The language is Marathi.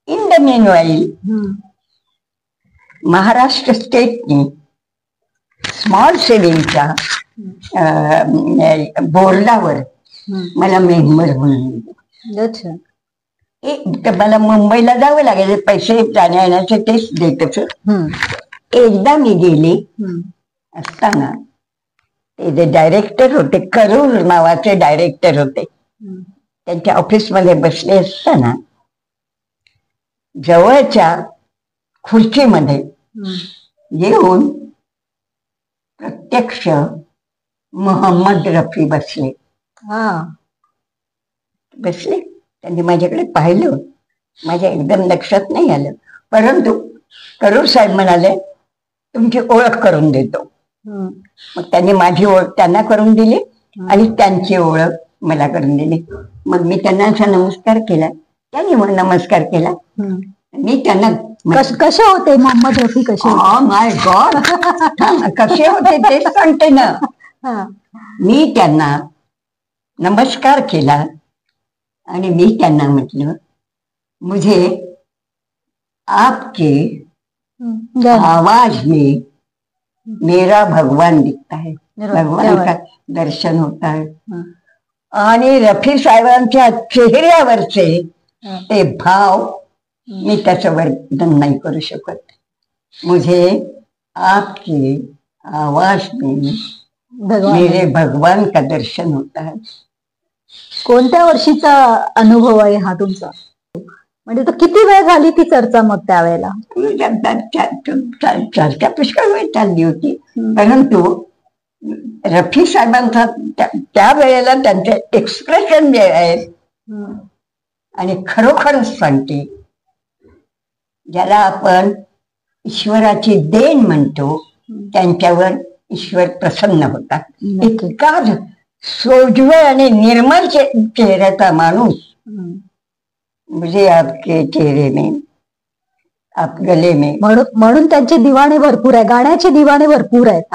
इन द मीनवाईल महाराष्ट्र स्टेटनी स्मॉल सेविंगच्या बोर्डावर मला मेंबर म्हणून अच्छा. मला मुंबईला जावं लागायचं, पैसे जाण्या येण्याचे तेच देत. एकदा मी गेले असताना ते जे डायरेक्टर होते, करूर नावाचे डायरेक्टर होते, त्यांच्या ऑफिसमध्ये बसले असताना जवळच्या खुर्चीमध्ये येऊन प्रत्यक्ष मोहम्मद रफी बसले. त्यांनी माझ्याकडे पाहिलं, माझ्या एकदम लक्षात नाही आलं, परंतु करूर साहेब म्हणाले तुमची ओळख करून देतो. मग त्यांनी माझी ओळख त्यांना करून दिली आणि त्यांची ओळख मला करून दिली. मग मी त्यांना असा नमस्कार केला, त्यांनी मग नमस्कार केला. मी त्यांना कसे होते मोहम्मद रफी, कसे? माय गॉड, कसे होते तेच सांगते ना. मी त्यांना नमस्कार केला आणि मी त्यांना म्हटलं मुझे आपके आवाज में मेरा भगवान दिखता है, भगवान का दर्शन होता है. आणि रफी साहेबांच्या चेहऱ्यावरचे ते भाव मी त्याचं वर्णन नाही करू शकत. मुझे आपके आवाज में मेरे भगवान का दर्शन होता है. कोणत्या वर्षीचा अनुभव आहे हा तुमचा? म्हणजे तो किती वेळ झाली ती चर्चा मग त्यावेळेला? चर्चा पुष्कळ वेळ चालली होती, परंतु रफी साहेबांचा त्या वेळेला त्यांचे एक्सप्रेशन जे आहेत, आणि खरोखरच सांगते, ज्याला आपण ईश्वराची देण म्हणतो, त्यांच्यावर ईश्वर प्रसन्न होता. इतका सोज्वळ आणि निर्मल चेहऱ्याचा माणूस. मुझे आपके चेहरे में, आप गले में, म्हणून त्यांचे दिवाणे भरपूर आहे, गाण्याचे दिवाणे भरपूर आहेत.